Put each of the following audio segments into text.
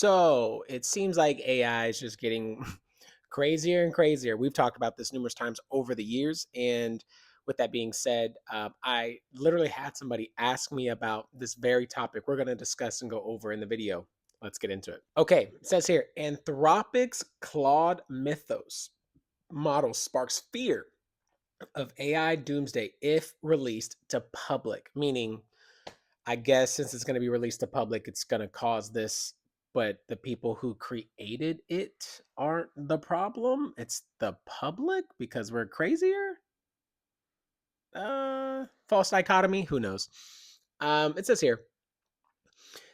So it seems like AI is just getting crazier and crazier. We've talked about this numerous times over the years. And with that being said, I literally had somebody ask me about this very topic we're going to discuss and go over in the video. Let's get into it. Okay, it says here Anthropic's Claude Mythos model sparks fear of AI doomsday if released to public, meaning I guess since it's going to be released to public, it's going to cause this, but the people who created it aren't the problem. It's the public because we're crazier. False dichotomy. Who knows? It says here.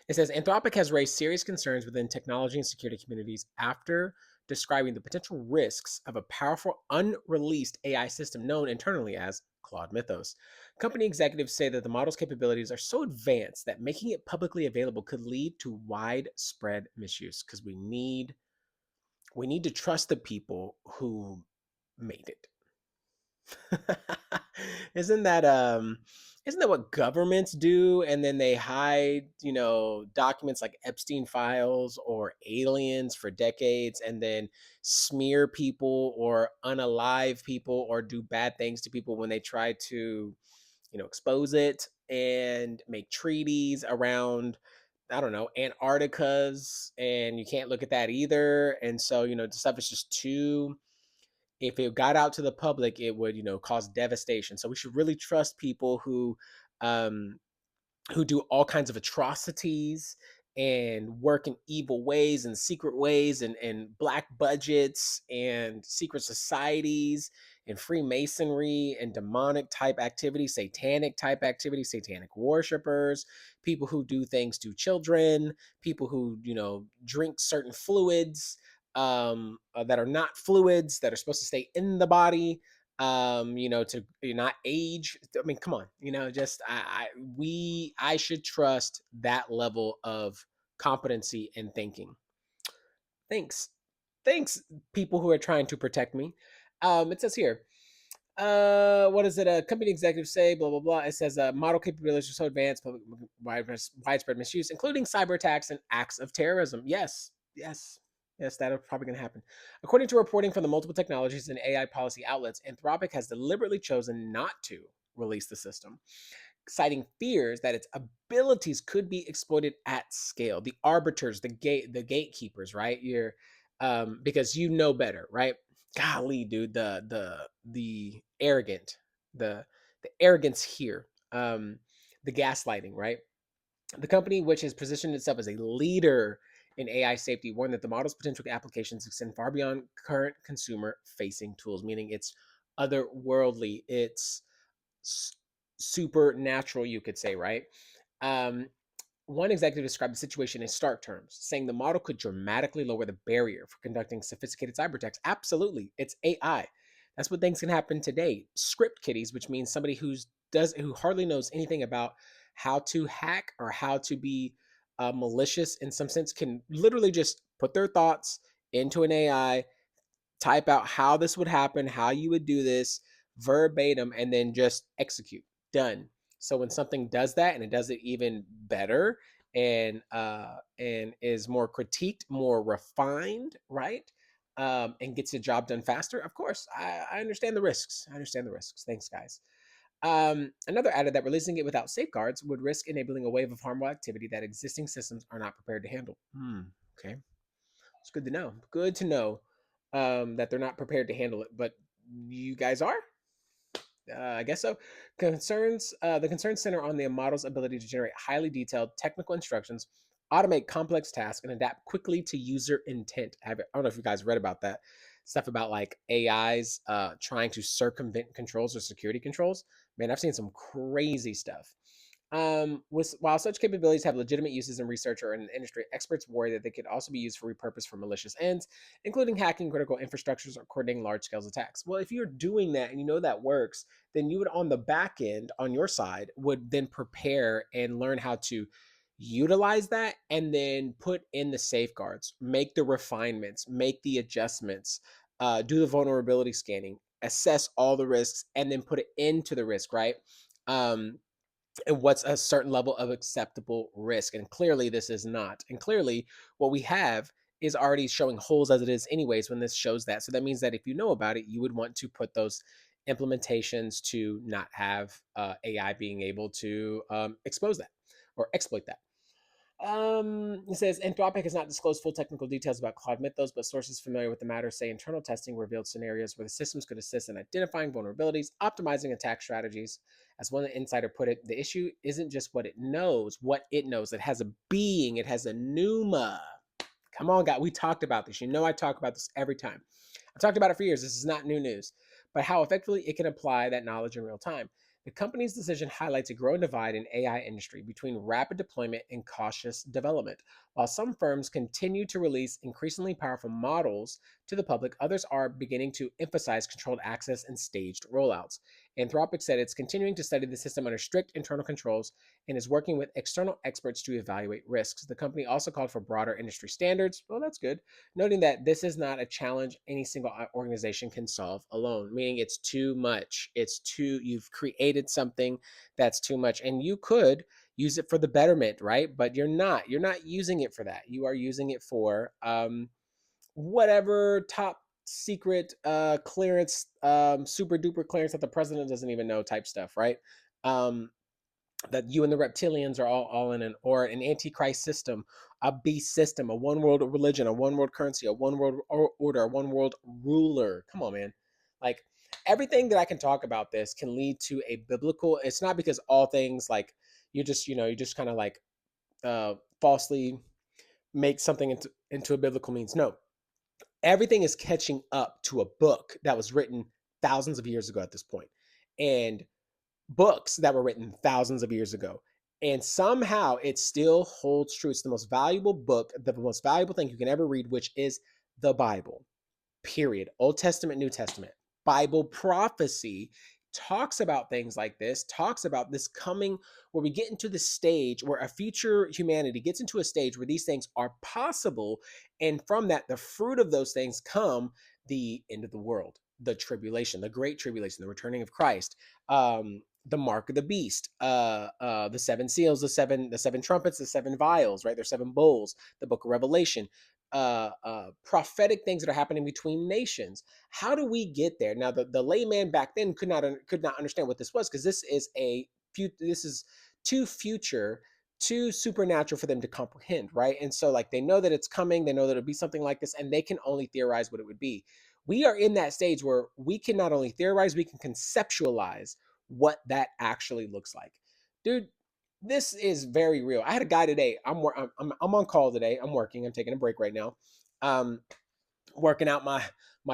It says Anthropic has raised serious concerns within technology and security communities after describing the potential risks of a powerful unreleased AI system known internally as Claude Mythos. Company executives say that the model's capabilities are so advanced that making it publicly available could lead to widespread misuse because we need to trust the people who made it. Isn't that isn't that what governments do, and then they hide, documents like Epstein files or aliens for decades and then smear people or unalive people or do bad things to people when they try to, expose it and make treaties around, I don't know, Antarcticas, and you can't look at that either. And so, the stuff is just too, if it got out to the public, it would, cause devastation. So we should really trust people um, who do all kinds of atrocities and work in evil ways and secret ways and black budgets and secret societies and Freemasonry and demonic type activity, satanic type activity, satanic worshipers, people who do things to children, people who, drink certain fluids that are not fluids that are supposed to stay in the body, to not age. I mean, come on, just I should trust that level of competency and thinking. Thanks. Thanks, people who are trying to protect me. It says here, what is it? A company executives say, blah blah blah. It says model capabilities are so advanced, public widespread misuse, including cyber attacks and acts of terrorism. Yes, yes, yes, that is probably going to happen. According to reporting from the multiple technologies and AI policy outlets, Anthropic has deliberately chosen not to release the system, citing fears that its abilities could be exploited at scale. The arbiters, the gatekeepers, right? Because you know better, right? Golly, dude, the arrogant, the arrogance here, the gaslighting, right? The company, which has positioned itself as a leader in AI safety, warned that the model's potential applications extend far beyond current consumer-facing tools, meaning it's otherworldly, it's supernatural, you could say, right? Um, One executive described the situation in stark terms, saying the model could dramatically lower the barrier for conducting sophisticated cyber attacks. Absolutely, it's AI. That's what things can happen today. Script kiddies, which means somebody who hardly knows anything about how to hack or how to be malicious in some sense, can literally just put their thoughts into an AI, type out how this would happen, how you would do this verbatim, and then just execute. Done. So when something does that and it does it even better and is more critiqued, more refined, right? And gets the job done faster. Of course, I understand the risks. I understand the risks. Thanks, guys. Another added that releasing it without safeguards would risk enabling a wave of harmful activity that existing systems are not prepared to handle. Okay, it's good to know. Good to know that they're not prepared to handle it, but you guys are. I guess so. The concerns center on the model's ability to generate highly detailed technical instructions, automate complex tasks, and adapt quickly to user intent. I don't know if you guys read about that stuff about like AIs trying to circumvent controls or security controls. Man, I've seen some crazy stuff. While such capabilities have legitimate uses in research or in the industry, experts worry that they could also be used for repurposed for malicious ends, including hacking critical infrastructures or coordinating large scale attacks. Well, if you're doing that and you know that works, then you would on the back end, on your side, would then prepare and learn how to utilize that and then put in the safeguards, make the refinements, make the adjustments, do the vulnerability scanning, assess all the risks, and then put it into the risk, right? Um, and what's a certain level of acceptable risk. And clearly, this is not. And clearly, what we have is already showing holes as it is, anyways, when this shows that. So that means that if you know about it, you would want to put those implementations to not have AI being able to expose that or exploit that. It says Anthropic has not disclosed full technical details about Claude Mythos, but sources familiar with the matter say internal testing revealed scenarios where the systems could assist in identifying vulnerabilities, optimizing attack strategies. As one insider put it, the issue isn't just what it knows. It has a being, it has a pneuma. Come on, God. We talked about this. You know, I talk about this every time. I've talked about it for years. This is not new news, but how effectively it can apply that knowledge in real time. The company's decision highlights a growing divide in AI industry between rapid deployment and cautious development. While some firms continue to release increasingly powerful models to the public, others are beginning to emphasize controlled access and staged rollouts. Anthropic said it's continuing to study the system under strict internal controls and is working with external experts to evaluate risks. The company also called for broader industry standards. Well, that's good, noting that this is not a challenge any single organization can solve alone, meaning it's too much. You've created something that's too much, and you could use it for the betterment, right? But you're not. You're not using it for that. You are using it for whatever top secret clearance, super duper clearance that the president doesn't even know type stuff, right? Um, that you and the reptilians are all in an antichrist system, a beast system, a one world religion, a one world currency, a one world order, a one world ruler. Come on, man. Like everything that I can talk about this can lead to a biblical. It's not because all things like you just kind of like falsely make something into a biblical means. No, everything is catching up to a book that was written thousands of years ago at this point, and books that were written thousands of years ago. And somehow it still holds true. It's the most valuable book, the most valuable thing you can ever read, which is the Bible, period. Old Testament, New Testament. Bible prophecy talks about things like this, talks about this coming where we get into the stage where a future humanity gets into a stage where these things are possible. And from that, the fruit of those things come the end of the world, the tribulation, the great tribulation, the returning of Christ, the mark of the beast, the seven seals, the seven trumpets, the seven vials, right? There's seven bowls, the book of Revelation, prophetic things that are happening between nations. How do we get there? Now, the layman back then could not understand what this was, because this is too future, too supernatural for them to comprehend, right? And so, like, they know that it's coming, they know that it'll be something like this, and they can only theorize what it would be. We are in that stage where we can not only theorize, we can conceptualize what that actually looks like, dude. This is very real. I had a guy today. I'm on call today. I'm working. I'm taking a break right now. Um, Working out my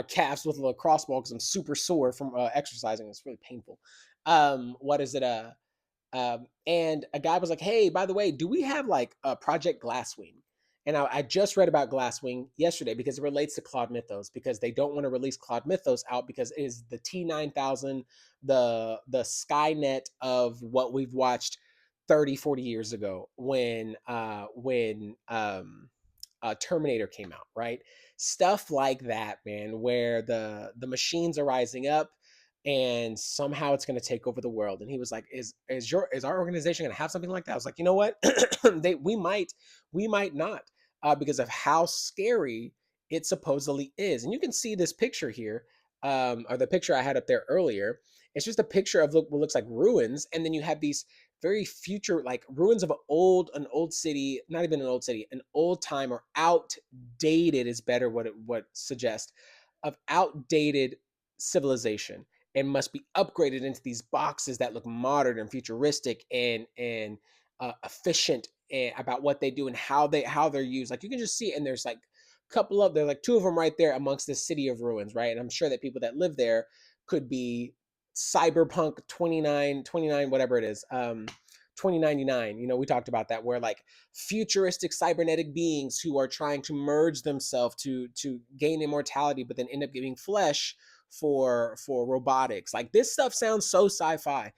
calves with a lacrosse ball because I'm super sore from exercising. It's really painful. What is it? And a guy was like, "Hey, by the way, do we have like a Project Glasswing?" And I just read about Glasswing yesterday because it relates to Claude Mythos, because they don't want to release Claude Mythos out because it is the T9000, the Skynet of what we've watched 30, 40 years ago when Terminator came out, right? Stuff like that, man, where the machines are rising up and somehow it's going to take over the world. And he was like, is our organization going to have something like that? I was like, you know what? We might not, because of how scary it supposedly is. And you can see this picture here, or the picture I had up there earlier. It's just a picture of what looks like ruins, and then you have these very future, like ruins of an old city, not even an old city, an old time or outdated is better what suggests, of outdated civilization, and must be upgraded into these boxes that look modern and futuristic and efficient, about what they do and how they're used. Like you can just see, and there's like there's like two of them right there amongst this city of ruins, right? And I'm sure that people that live there could be cyberpunk 29 whatever it is, 2099. We talked about that, where like futuristic cybernetic beings who are trying to merge themselves to gain immortality, but then end up giving flesh for robotics. Like this stuff sounds so sci-fi,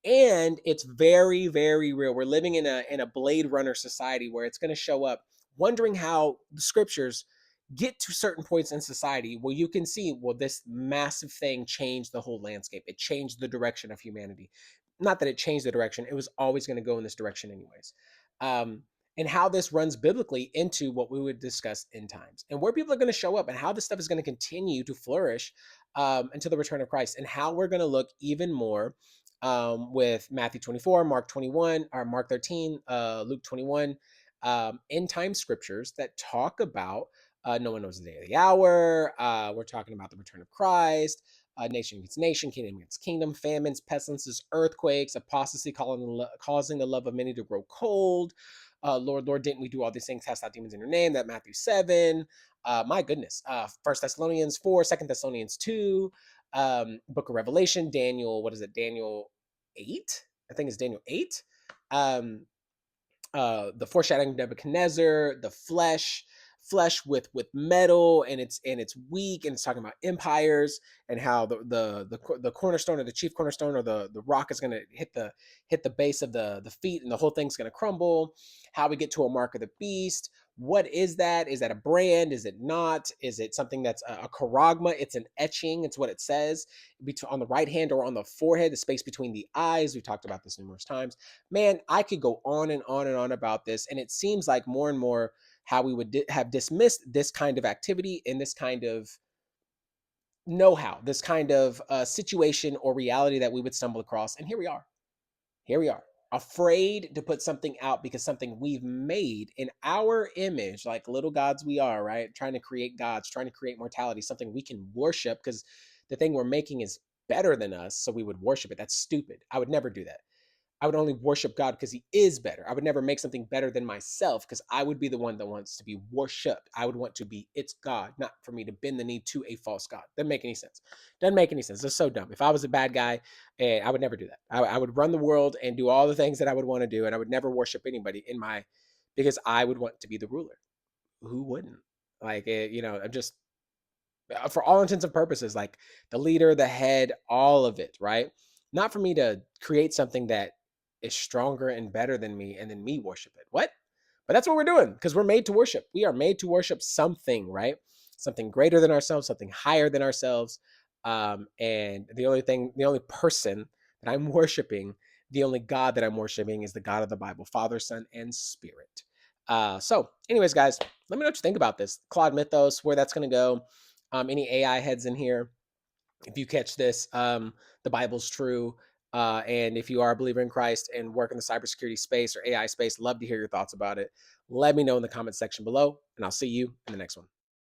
and it's very, very real. We're living in a Blade Runner society where it's going to show up, wondering how the scriptures get to certain points in society where you can see, well, this massive thing changed the whole landscape. It changed the direction of humanity. not that it changed the direction, it was always going to go in this direction anyways. Um, and how this runs biblically into what we would discuss in times and where people are going to show up and how this stuff is going to continue to flourish until the return of Christ, and how we're going to look even more with Matthew 24, Mark 21, or Mark 13, Luke 21, end time scriptures that talk about no one knows the day or the hour. We're talking about the return of Christ, nation against nation, kingdom against kingdom, famines, pestilences, earthquakes, apostasy, causing the love of many to grow cold. Lord, Lord, didn't we do all these things, cast out demons in your name? That Matthew 7. My goodness. 1 Thessalonians 4, 2 Thessalonians 2, Book of Revelation, Daniel, what is it? Daniel 8? I think it's Daniel 8. Um, the foreshadowing of Nebuchadnezzar, the flesh with metal, and it's weak, and it's talking about empires and how the cornerstone, or the chief cornerstone, or the rock is going to hit the base of the feet, and the whole thing's going to crumble. How we get to a mark of the beast. What is that? Is that a brand? Is it not? Is it something that's a charagma? It's an etching. It's what it says on the right hand or on the forehead, the space between the eyes. We've talked about this numerous times. Man, I could go on and on and on about this. And it seems like more and more how we would have dismissed this kind of activity and this kind of know how, this kind of situation or reality that we would stumble across. And here we are. Here we are, afraid to put something out because something we've made in our image, like little gods we are, right? Trying to create gods, trying to create mortality, something we can worship because the thing we're making is better than us. So we would worship it. That's stupid. I would never do that. I would only worship God because he is better. I would never make something better than myself because I would be the one that wants to be worshiped. I would want to be its God, not for me to bend the knee to a false God. Doesn't make any sense. Doesn't make any sense. That's so dumb. If I was a bad guy, I would never do that. I would run the world and do all the things that I would want to do, and I would never worship anybody because I would want to be the ruler. Who wouldn't? Like, I'm just for all intents and purposes, like the leader, the head, all of it, right? Not for me to create something that is stronger and better than me and then me worship it. What? But that's what we're doing because we're made to worship. We are made to worship something, right? Something greater than ourselves, something higher than ourselves. And the only person that I'm worshiping, the only God that I'm worshiping is the God of the Bible, Father, Son, and Spirit. So, anyways, guys, let me know what you think about this Claude Mythos, where that's going to go. Any AI heads in here, if you catch this, the Bible's true. And if you are a believer in Christ and work in the cybersecurity space or AI space, love to hear your thoughts about it. Let me know in the comment section below, and I'll see you in the next one.